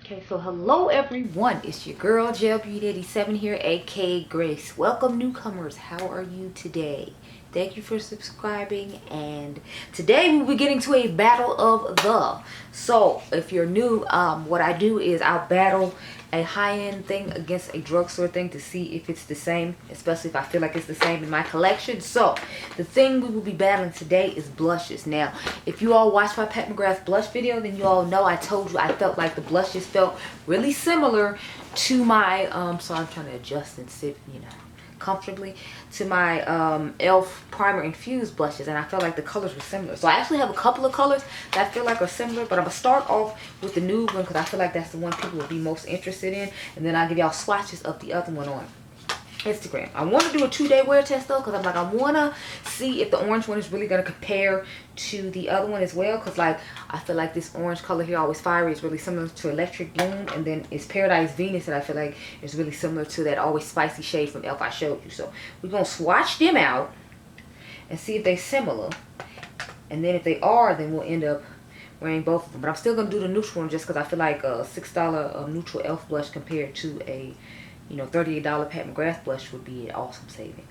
Okay, so hello everyone, it's your girl Gel Beauty 87 here, aka Grace. Welcome newcomers, how are you today? Thank you for subscribing, and today we'll be getting to a battle of the. So if you're new, what I do is I'll battle a high-end thing against a drugstore thing to see if it's the same, especially if I feel like it's the same in my collection. So the thing we will be battling today is blushes. Now if you all watched my Pat McGrath blush video, then you all know I told you I felt like the blushes felt really similar to my so I'm trying to adjust and sit, you know, comfortably, to my e.l.f. primer infused blushes, and I felt like the colors were similar. So I actually have a couple of colors that I feel like are similar, but I'm gonna start off with the nude one because I feel like that's the one people will be most interested in, and then I'll give y'all swatches of the other one on Instagram. I want to do a 2-day wear test though, because I'm like, I want to see if the orange one is really going to compare to the other one as well, because like I feel like this orange color here, Always Fiery, is really similar to Electric Bloom, and then it's Paradise Venus that I feel like is really similar to that Always Spicy shade from e.l.f. I showed you. So we're going to swatch them out and see if they're similar, and then if they are, then we'll end up wearing both of them. But I'm still going to do the neutral one just because I feel like a $6 neutral e.l.f. blush compared to a, you know, $38 Pat McGrath blush would be an awesome savings.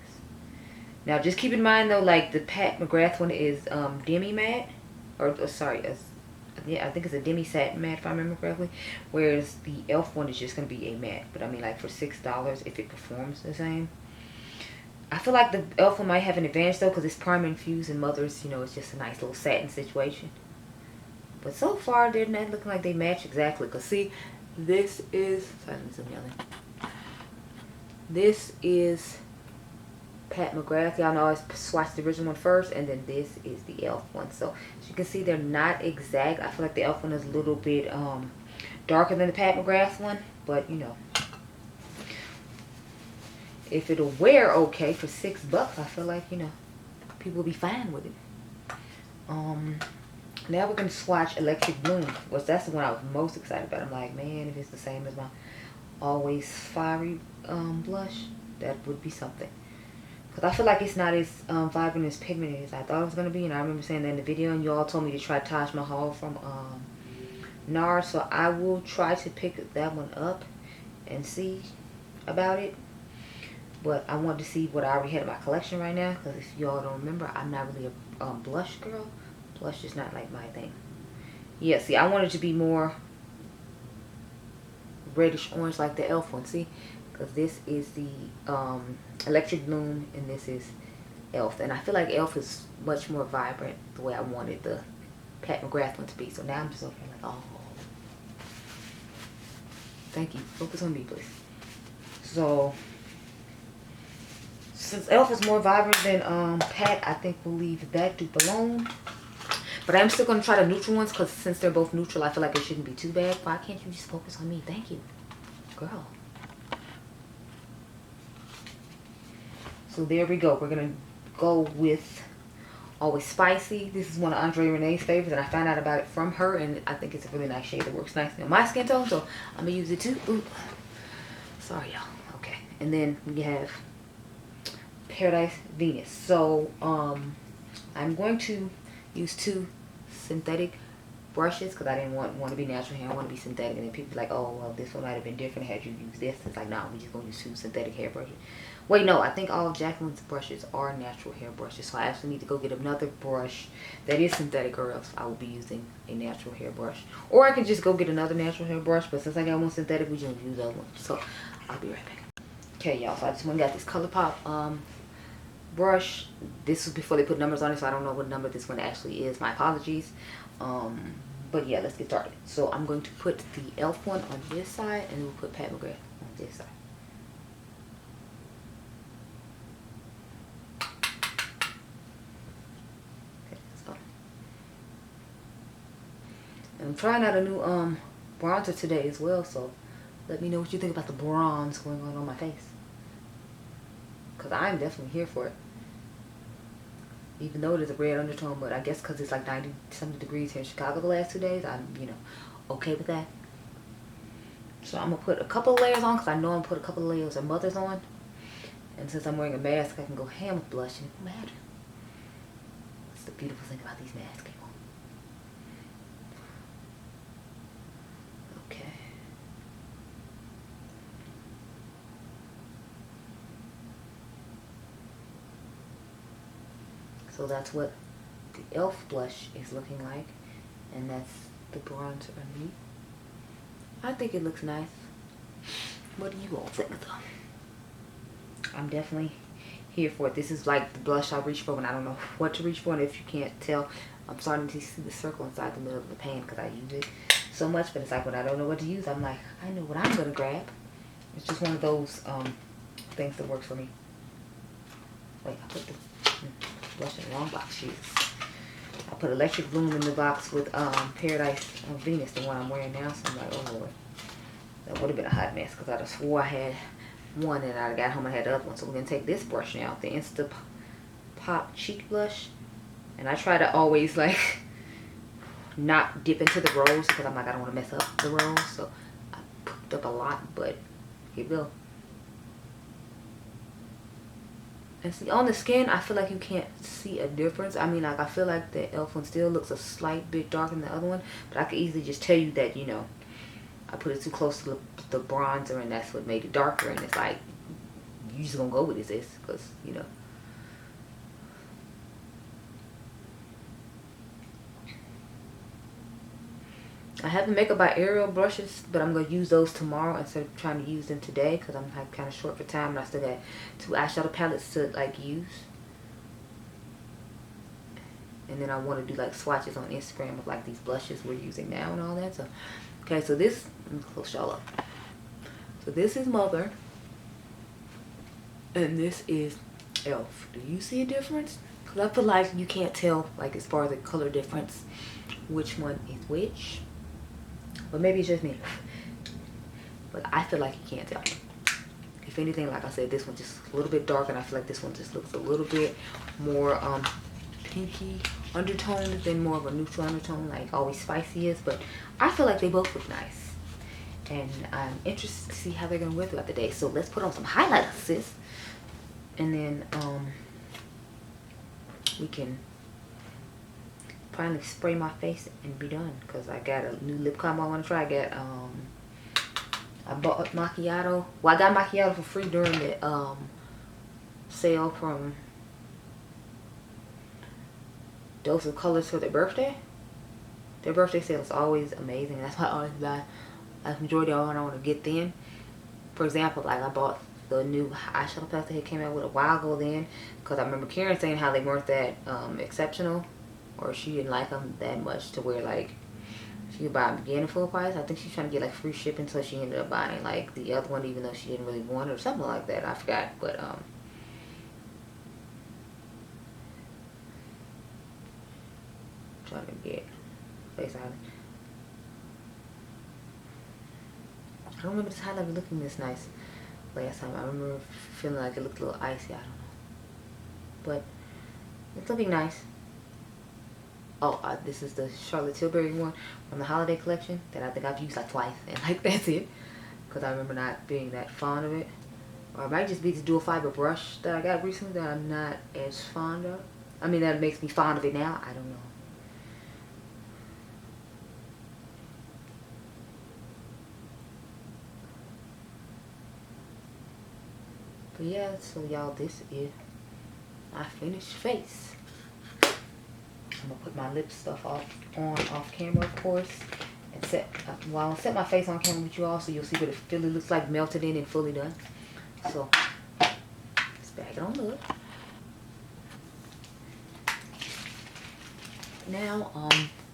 Now just keep in mind though, like the Pat McGrath one is demi matte, or sorry, yeah, I think it's a demi satin matte if I remember correctly, whereas the e.l.f. one is just going to be a matte. But I mean, like for $6, if it performs the same, I feel like the e.l.f. one might have an advantage though, because it's primer infused, and Mother's, you know, it's just a nice little satin situation. But so far they're not looking like they match exactly, because see, this is, sorry, let me zoom in. This is Pat McGrath. Y'all know I swatched the original one first, and then this is the e.l.f. one. So as you can see, they're not exact. I feel like the e.l.f. one is a little bit darker than the Pat McGrath one, but you know, if it'll wear okay for $6, I feel like, you know, people will be fine with it. Now we're gonna swatch Electric Bloom, which that's the one I was most excited about. I'm like, man, if it's the same as my Always Fiery blush, that would be something, because I feel like it's not as vibrant, as pigmented as I thought it was going to be. And I remember saying that in the video, and you all told me to try Taj Mahal from NARS, so I will try to pick that one up and see about it. But I wanted to see what I already had in my collection right now, because if y'all don't remember, I'm not really a blush girl. Blush is not like my thing. Yeah, see, I wanted to be more reddish orange like the e.l.f. one, see, because this is the Electric Bloom and this is e.l.f. and I feel like e.l.f. is much more vibrant the way I wanted the Pat McGrath one to be. So now I'm just over here like, oh, thank you, focus on me please. So since e.l.f. is more vibrant than Pat, I think we'll leave that dupe alone. But I'm still going to try the neutral ones, because since they're both neutral, I feel like it shouldn't be too bad. Why can't you just focus on me? Thank you, girl. So there we go. We're going to go with Always Spicy. This is one of Andre Renee's favorites, and I found out about it from her, and I think it's a really nice shade that works nicely on my skin tone, so I'm going to use it too. Ooh. Sorry, y'all. Okay. And then we have Paradise Venus. So I'm going to use 2 synthetic brushes, because I didn't want to be natural hair. I want to be synthetic, and then people like, oh well, this one might have been different had you used this. It's like, no, we're just going to use 2 synthetic hair brushes. Wait, no, I think all of Jacqueline's brushes are natural hair brushes, so I actually need to go get another brush that is synthetic, or else I will be using a natural hair brush. Or I can just go get another natural hair brush, but since I got one synthetic, we just use the other one. So I'll be right back. Okay, y'all, so I just went and got this ColourPop brush. This was before they put numbers on it, so I don't know what number this one actually is. My apologies. But yeah, let's get started. So I'm going to put the e.l.f. one on this side, and we'll put Pat McGrath on this side. Okay, let's go. And I'm trying out a new bronzer today as well, so let me know what you think about the bronze going on my face, because I'm definitely here for it. Even though there's a red undertone, but I guess because it's like 90-something degrees here in Chicago the last 2 days, I'm, you know, okay with that. So I'm going to put a couple of layers on, because I know I'm going to put a couple of layers of Mother's on. And since I'm wearing a mask, I can go ham with blush, and it won't matter. That's the beautiful thing about these masks, people. Okay. So that's what the e.l.f. blush is looking like. And that's the bronzer underneath. I think it looks nice. What do you all think though? I'm definitely here for it. This is like the blush I reach for when I don't know what to reach for. And if you can't tell, I'm starting to see the circle inside the middle of the pan because I use it so much. But it's like when I don't know what to use, I'm like, I know what I'm going to grab. It's just one of those things that works for me. Wait, I put the blush in the wrong box. Jesus. I put Electric Bloom in the box with Paradise Venus, the one I'm wearing now. So I'm like, oh Lord. That would have been a hot mess because I just swore I had one and I got home and I had the other one. So we're going to take this brush now, the Insta Pop Cheek Blush. And I try to always like not dip into the rose because I'm like, I don't want to mess up the rose. So I pooped up a lot, but here we go. And see, on the skin, I feel like you can't see a difference. I mean, like, I feel like the e.l.f. one still looks a slight bit darker than the other one. But I could easily just tell you that, you know, I put it too close to the bronzer and that's what made it darker. And it's like, you just gonna go with this because, you know. I have the Makeup by Ariel brushes, but I'm going to use those tomorrow instead of trying to use them today because I'm like kind of short for time and I still got 2 eyeshadow palettes to like use. And then I want to do like swatches on Instagram of like these blushes we're using now and all that. So, okay, so this, let me close y'all up. So this is Mother and this is e.l.f. Do you see a difference? Because I feel like you can't tell like as far as the color difference which one is which. But maybe it's just me. But I feel like you can't tell. If anything, like I said, this one just a little bit darker. And I feel like this one just looks a little bit more pinky undertoned than more of a neutral undertone, like always spicy is. But I feel like they both look nice. And I'm interested to see how they're going to wear throughout the day. So let's put on some highlighters, sis. And then we can finally spray my face and be done because I got a new lip combo I want to try. I bought macchiato. Well, I got macchiato for free during the sale from Dose of Colors for their birthday. Their birthday sale is always amazing. That's why I always buy a majority of what I want to get then. For example, like I bought the new eyeshadow palette they came out with a while ago then because I remember Karen saying how they weren't that exceptional. Or she didn't like them that much to where like she could buy them again at full price. I think she's trying to get like free shipping, so she ended up buying like the other one even though she didn't really want it or something like that. I forgot, but trying to get face highlight. I don't remember this highlighter looking this nice last time. I remember feeling like it looked a little icy. I don't know, but it's looking nice. Oh, this is the Charlotte Tilbury one from the holiday collection that I think I've used like twice and like that's it because I remember not being that fond of it. Or it might just be the dual fiber brush that I got recently that I'm not as fond of. I mean, that makes me fond of it now. I don't know. But yeah, so y'all, this is my finished face. I'm gonna put my lip stuff off camera, of course, and I'll set my face on camera with you all so you'll see what it really looks like melted in and fully done. So let's bag it on up. Now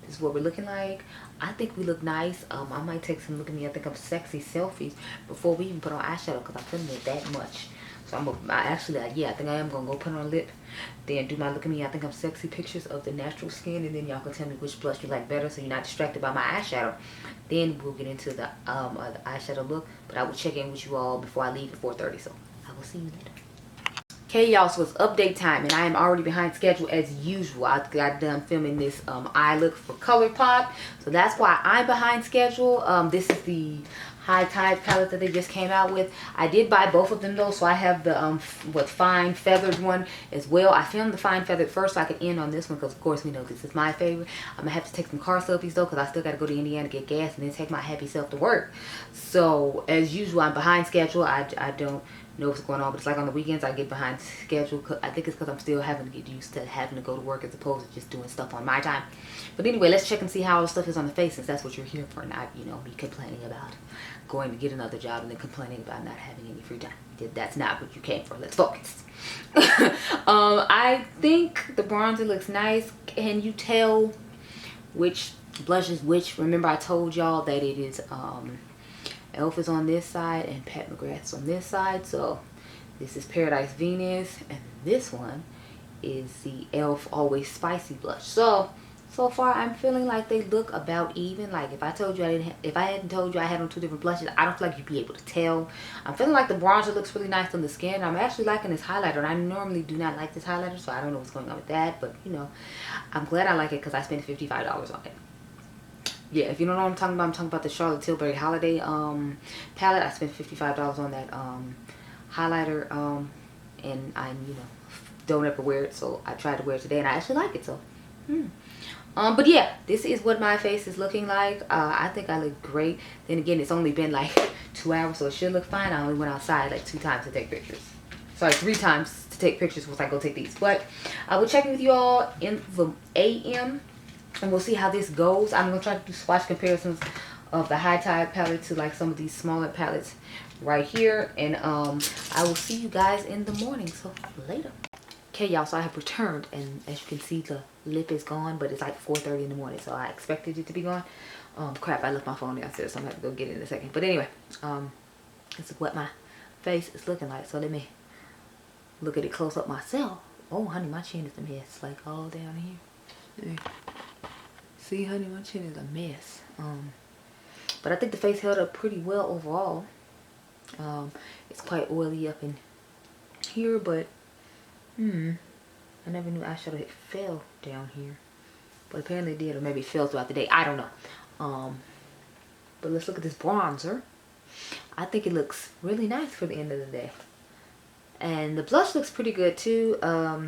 this is what we're looking like. I think we look nice. I might take some look at me. I think I'm sexy selfies before we even put on eyeshadow because I'm feeling it that much. So I think I am gonna go put on a lip, then do my look at me. I think I'm sexy pictures of the natural skin, and then y'all can tell me which blush you like better, so you're not distracted by my eyeshadow. Then we'll get into the eyeshadow look. But I will check in with you all before I leave at 4:30. So I will see you later. Okay, y'all. So it's update time, and I am already behind schedule as usual. I got done filming this eye look for ColourPop, so that's why I'm behind schedule. This is the High Tide palette that they just came out with. I did buy both of them though, so I have the fine feathered one as well. I filmed the fine feathered first so I could end on this one because of course we know this is my favorite. I'm gonna have to take some car selfies though because I still gotta go to Indiana to get gas and then take my happy self to work. So as usual, I'm behind schedule. I don't know what's going on. But it's like on the weekends I get behind schedule. I think it's because I'm still having to get used to having to go to work as opposed to just doing stuff on my time. But anyway, let's check and see how all the stuff is on the face, since that's what you're here for, not, you know, me complaining about going to get another job and then complaining about not having any free time. That's not what you came for. Let's focus. I think the bronzer looks nice. Can you tell which blush is which? Remember I told y'all that it is Elf is on this side and Pat McGrath's on this side. So this is Paradise Venus and this one is the Elf Always Spicy blush. So far I'm feeling like they look about even. Like if I told you if I hadn't told you I had on 2 different blushes, I don't feel like you'd be able to tell. I'm feeling like the bronzer looks really nice on the skin. I'm actually liking this highlighter, and I normally do not like this highlighter, so I don't know what's going on with that. But you know, I'm glad I like it because I spent $55 on it. Yeah, if you don't know what I'm talking about the Charlotte Tilbury Holiday palette. I spent $55 on that highlighter, and I, you know, don't ever wear it, so I tried to wear it today and I actually like it. So but yeah, this is what my face is looking like. I think I look great. Then again, it's only been like 2 hours, so it should look fine. I only went outside like 2 times to take pictures. Sorry, 3 times to take pictures once I go take these. But I will check in with you all in the AM, and we'll see how this goes. I'm gonna try to do swatch comparisons of the High Tide palette to like some of these smaller palettes right here, and I will see you guys in the morning. So later. Okay, y'all, so I have returned, and as you can see, the lip is gone, but it's like 4:30 in the morning, so I expected it to be gone. Crap, I left my phone downstairs, so I'm gonna have to go get it in a second. But anyway, this is what my face is looking like. So let me look at it close up myself. Oh, honey, my chin is a mess, like all down here. See, honey, my chin is a mess. But I think the face held up pretty well overall. It's quite oily up in here, but I never knew eyeshadow had fell down here, but apparently it did, or maybe it fell throughout the day. I don't know. But let's look at this bronzer. I think it looks really nice for the end of the day, and the blush looks pretty good too. I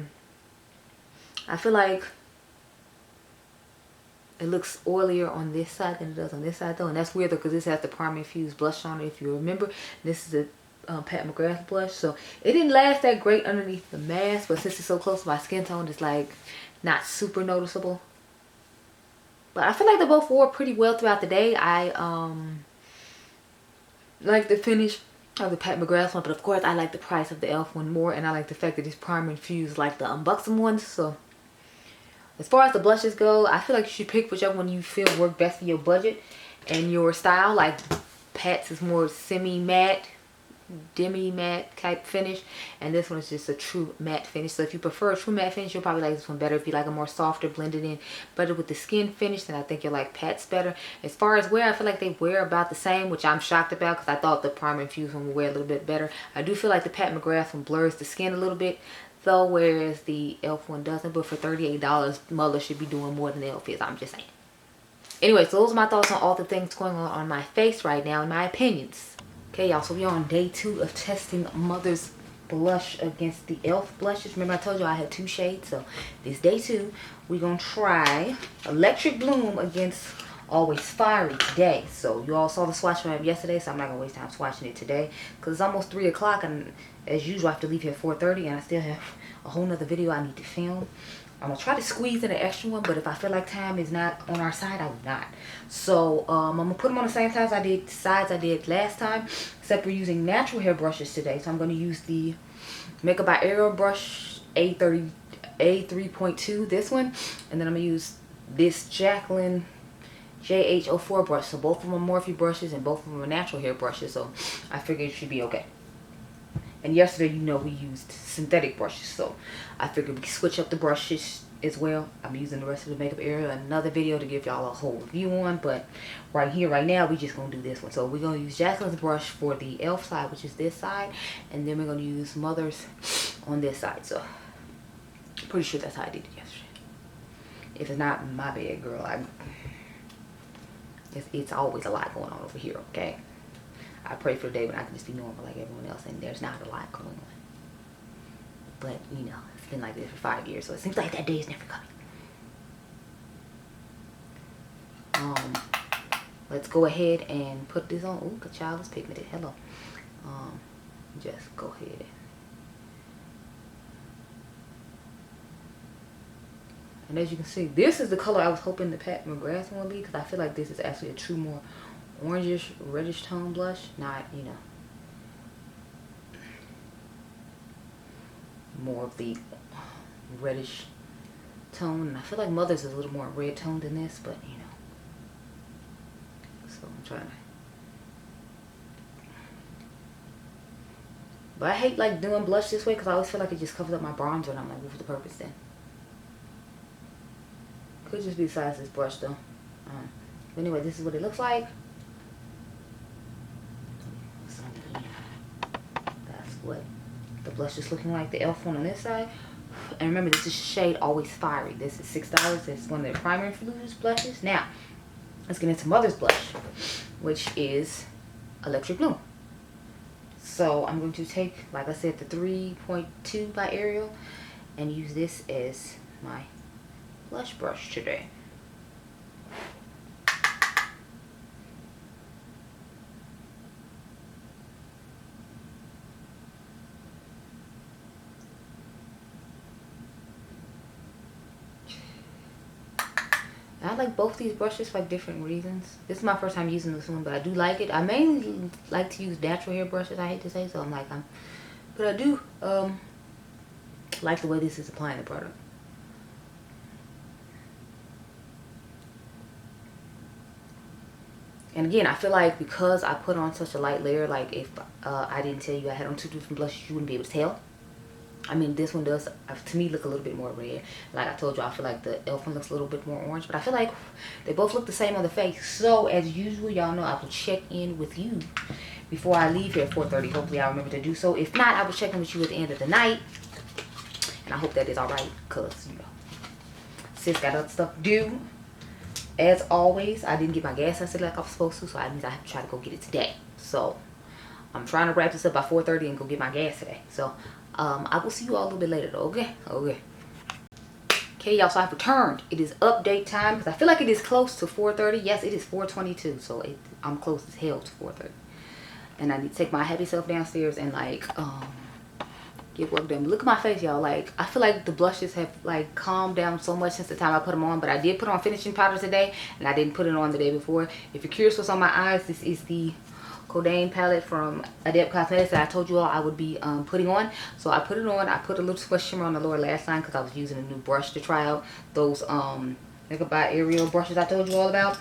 feel like it looks oilier on this side than it does on this side though, and that's weird though because this has the Prime Infused blush on it. If you remember, this is a Pat McGrath blush, so it didn't last that great underneath the mask, but since it's so close to my skin tone, it's like not super noticeable. But I feel like they both wore pretty well throughout the day. I like the finish of the Pat McGrath one, but of course I like the price of the Elf one more, and I like the fact that it's Prime Infused like the unbuxom ones. So as far as the blushes go, I feel like you should pick whichever one you feel work best for your budget and your style. Like Pat's is more semi-matte, demi-matte type finish, and this one is just a true matte finish. So if you prefer a true matte finish, you'll probably like this one better. If you like a more softer, blended in better with the skin finish, then I think you'll like Pat's better. As far as wear, I feel like they wear about the same, which I'm shocked about because I thought the Prime Infused one would wear a little bit better. I do feel like the Pat McGrath one blurs the skin a little bit though, whereas the Elf one doesn't. But for $38, Mother should be doing more than the Elf is. I'm just saying. Anyway, so those are my thoughts on all the things going on my face right now, and my opinions. Okay, y'all, so we're on day 2 of testing Mother's blush against the Elf blushes. Remember I told you I had 2 shades, so this day 2, we're gonna try Electric Bloom against Always Fiery today. So you all saw the swatch from yesterday, so I'm not gonna waste time swatching it today because it's almost 3 o'clock, and as usual I have to leave here at 4:30, and I still have a whole nother video I need to film. I'm gonna try to squeeze in an extra one, but if I feel like time is not on our side, I will not. So I'm gonna put them on the same sides I did last time, except we're using natural hair brushes today. So I'm gonna use the Makeup by Ariel brush A3.2, this one, and then I'm gonna use this Jacqueline JH04 brush. So both of them are Morphe brushes and both of them are natural hair brushes, so I figured it should be okay. And yesterday, you know, we used synthetic brushes, so I figured we could switch up the brushes as well. I'm using the rest of the Makeup Area in another video to give y'all a whole review on, but right here, right now, we just gonna do this one. So we're gonna use Jacqueline's brush for the Elf side, which is this side, and then we're gonna use Mother's on this side. So pretty sure that's how I did it yesterday. If it's not, my bad, girl. It's always a lot going on over here, okay? I pray for a day when I can just be normal like everyone else, and there's not a lot going on. But, you know, it's been like this for 5 years, so it seems like that day is never coming. Let's go ahead and put this on. Ooh, the child is pigmented. Hello. just go ahead and as you can see, this is the color I was hoping the Pat McGrath one would be, because I feel like this is actually a true more orangish, reddish tone blush, not, you know, more of the reddish tone. And I feel like Mother's is a little more red toned than this, but you know, so I'm trying to. But I hate like doing blush this way because I always feel like it just covers up my bronzer, and I'm like, what's the purpose then? Could just be the size of this brush though. But anyway, this is what it looks like. So, yeah, that's what the blush is looking like. The e.l.f. one on this side. And remember, this is shade Always Fiery. This is $6. It's one of their primer infused blushes. Now, let's get into Mother's blush, which is Electric Blue. So I'm going to take, like I said, the 3.2 by Ariel and use this as my blush brush today. I like both these brushes for like different reasons. This is my first time using this one, but I do like it. I mainly like to use natural hair brushes, I hate to say, so I'm like, but I do like the way this is applying the product. And again, I feel like because I put on such a light layer, like if I didn't tell you I had on two different blushes, you wouldn't be able to tell. I mean, this one does, to me, look a little bit more red. Like I told you, I feel like the e.l.f. one looks a little bit more orange. But I feel like they both look the same on the face. So, as usual, y'all know I will check in with you before I leave here at 4:30. Hopefully, I'll remember to do so. If not, I will check in with you at the end of the night. And I hope that is alright. Because, you know, sis got other stuff to do. As always, I didn't get my gas tested like I was supposed to. So, that means I have to try to go get it today. So, I'm trying to wrap this up by 4:30 and go get my gas today. So, I will see you all a little bit later though, okay? Okay, y'all, so I've returned. It is update time because I feel like it is close to 4:30. Yes, it is 4:22, so I'm close as hell to 4:30. And I need to take my happy self downstairs and like get work done. But look at my face, y'all. Like, I feel like the blushes have like calmed down so much since the time I put them on, but I did put on finishing powder today and I didn't put it on the day before. If you're curious what's on my eyes, this is the Codain palette from Mented Cosmetics that I told you all I would be putting on. So I put it on. I put a little swatch shimmer on the lower lash line because I was using a new brush to try out those Makeup by Ariel brushes I told you all about.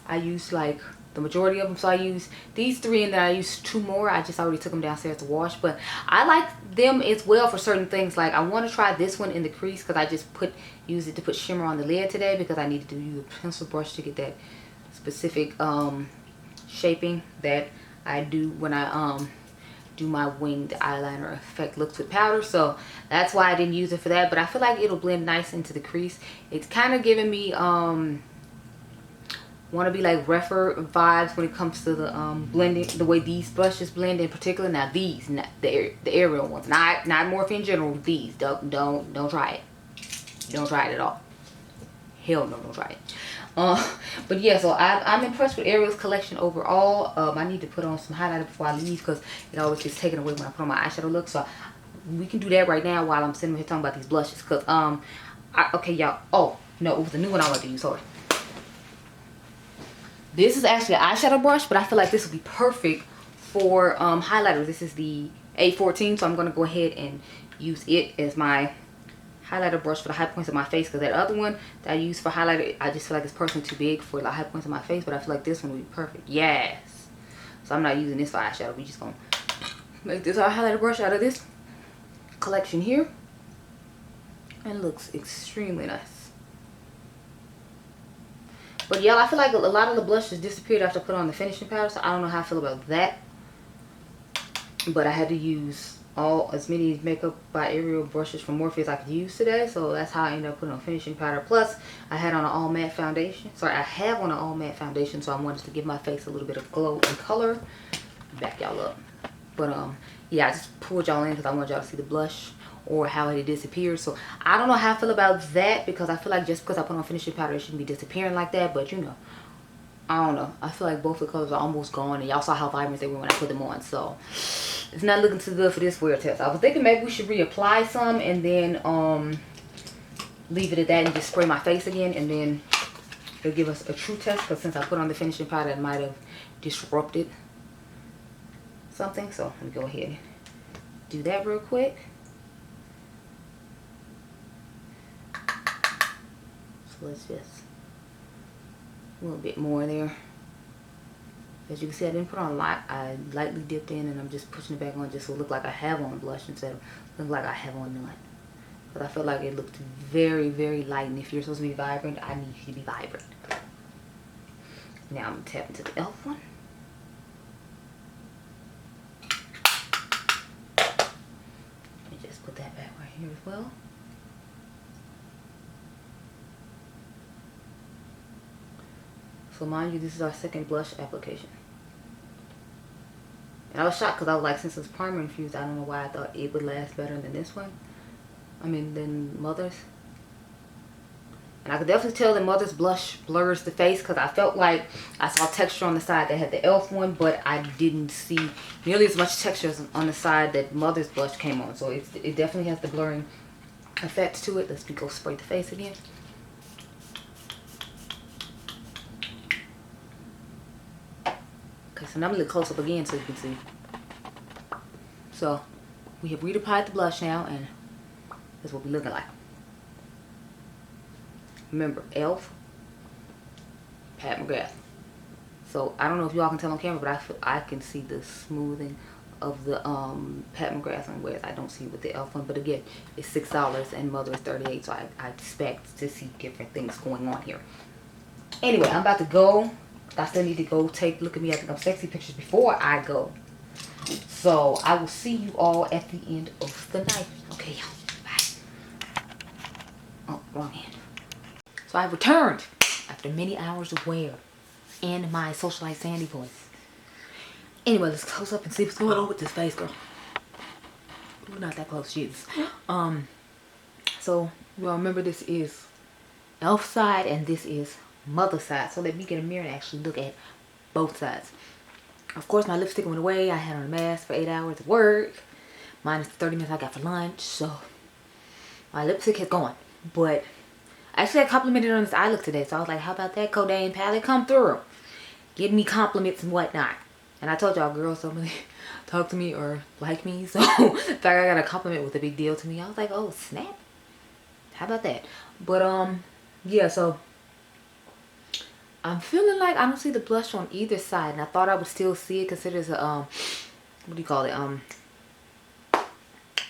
I used like the majority of them, so I used these 3 and then I used 2 more. I just already took them downstairs to wash, but I like them as well for certain things. Like I want to try this one in the crease because I just used it to put shimmer on the lid today because I needed to use a pencil brush to get that specific shaping that I do when I do my winged eyeliner effect looks with powder. So that's why I didn't use it for that, but I feel like it'll blend nice into the crease. It's kind of giving me want to be like Refer vibes when it comes to the blending, the way these brushes blend in particular. Now these, not the Ariel ones, not Morphe in general. These don't try it. Don't try it at all. Hell no, don't try it. But yeah, so I'm impressed with Ariel's collection overall. I need to put on some highlighter before I leave because it always gets taken away when I put on my eyeshadow look. So we can do that right now while I'm sitting here talking about these blushes. Because okay, y'all. Oh no, it was the new one I wanted to use. Sorry. This is actually an eyeshadow brush, but I feel like this would be perfect for highlighters. This is the A14, so I'm gonna go ahead and use it as my highlighter brush for the high points of my face, because that other one that I use for highlighter, I just feel like it's personally too big for the high points of my face, but I feel like this one would be perfect. Yes. So I'm not using this for eyeshadow. We just gonna make this our highlighter brush out of this collection here, and it looks extremely nice. But y'all, I feel like a lot of the blushes disappeared after I put on the finishing powder, so I don't know how I feel about that. But I had to use as many Makeup by Ariel brushes from Morphe as I could use today, so that's how I ended up putting on finishing powder. Plus I had on an all matte foundation. Sorry, I have on an all matte foundation, so I wanted to give my face a little bit of glow and color. Back y'all up. But yeah, I just pulled y'all in because I wanted y'all to see the blush or how it disappeared. So I don't know how I feel about that, because I feel like just because I put on finishing powder it shouldn't be disappearing like that. But you know, I don't know. I feel like both the colors are almost gone, and y'all saw how vibrant they were when I put them on. So it's not looking too good for this wear test. I was thinking maybe we should reapply some and then leave it at that and just spray my face again, and then it'll give us a true test. Because since I put on the finishing powder, it might have disrupted something. So let me go ahead and do that real quick. So let's just a little bit more there. As you can see, I didn't put on a lot. I lightly dipped in, and I'm just pushing it back on just so it look like I have on blush instead of look like I have on none. Because I feel like it looked very, very light, and if you're supposed to be vibrant, I need you to be vibrant. Now I'm going to tap into the e.l.f. one. And just put that back right here as well. So mind you, this is our second blush application. And I was shocked because I was like, since it's primer infused, I don't know why I thought it would last better than this one. I mean, than Mother's. And I could definitely tell that Mother's blush blurs the face, because I felt like I saw texture on the side that had the e.l.f. one, but I didn't see nearly as much texture on the side that Mother's blush came on. So it definitely has the blurring effect to it. Let's go spray the face again. Okay, so now I'm going to close up again so you can see. So we have reapplied the blush now, and that's what we're looking like. Remember, e.l.f., Pat McGrath. So I don't know if y'all can tell on camera, but I can see the smoothing of the Pat McGrath one, whereas I don't see with the e.l.f. one. But again, it's $6 and Mother is $38, so I expect to see different things going on here. Anyway, I'm about to go. I still need to go look at me at the sexy pictures before I go. So I will see you all at the end of the night. Okay, y'all. Bye. Oh, wrong hand. So I returned after many hours of wear and my socialite Sandy voice. Anyway, let's close up and see what's going on with this face, girl. We're not that close, Jesus. So you all remember, this is e.l.f. side and this is Mother side. So let me get a mirror and actually look at both sides. Of course, my lipstick went away. I had on a mask for 8 hours of work, minus the 30 minutes I got for lunch. So my lipstick has gone. But actually, I complimented on this eye look today. So I was like, how about that Codain palette? Come through, give me compliments and whatnot. And I told y'all, girls, somebody talk to me or like me. So the fact I got a compliment was a big deal to me. I was like, oh snap, how about that? But yeah, so I'm feeling like I don't see the blush on either side, and I thought I would still see it because it is a what do you call it,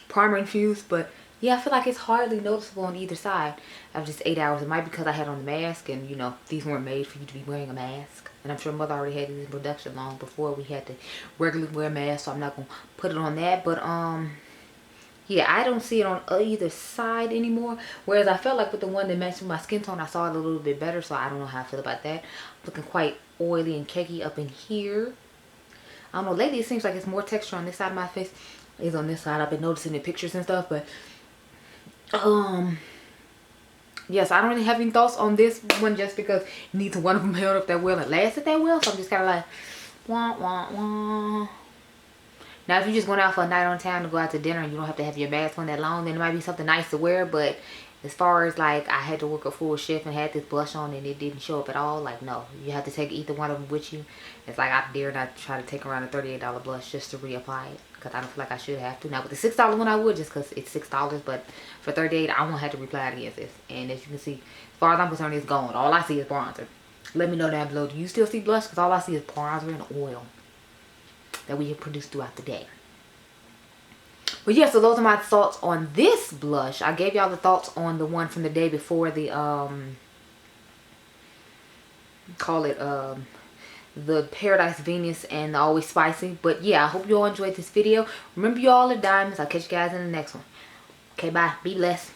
primer infused. But yeah, I feel like it's hardly noticeable on either side after just 8 hours. It might be because I had on the mask, and you know, these weren't made for you to be wearing a mask. And I'm sure Mother already had these in production long before we had to regularly wear masks, so I'm not gonna put it on that. But yeah, I don't see it on either side anymore. Whereas I felt like with the one that matched with my skin tone, I saw it a little bit better. So I don't know how I feel about that. Looking quite oily and cakey up in here. I don't know, lately it seems like it's more texture on this side of my face. It's on this side. I've been noticing the pictures and stuff. But yes, I don't really have any thoughts on this one, just because neither one of them held up that well and lasted that well. So I'm just kind of like, wah, wah, wah. Now, if you're just going out for a night on town to go out to dinner and you don't have to have your mask on that long, then it might be something nice to wear. But as far as like, I had to work a full shift and had this blush on and it didn't show up at all, like, no. You have to take either one of them with you. It's like, I dare not try to take around a $38 blush just to reapply it, because I don't feel like I should have to. Now, with the $6 one, I would, just because it's $6. But for $38, I won't have to reapply it against this. And as you can see, as far as I'm concerned, it's gone. All I see is bronzer. Let me know down below, do you still see blush? Because all I see is bronzer and oil that we have produced throughout the day. But yeah, so those are my thoughts on this blush. I gave y'all the thoughts on the one from the day before, the the Paradise Venus and the Always Spicy. But yeah, I hope you all enjoyed this video. Remember, you all are diamonds. I'll catch you guys in the next one. Okay, bye. Be blessed.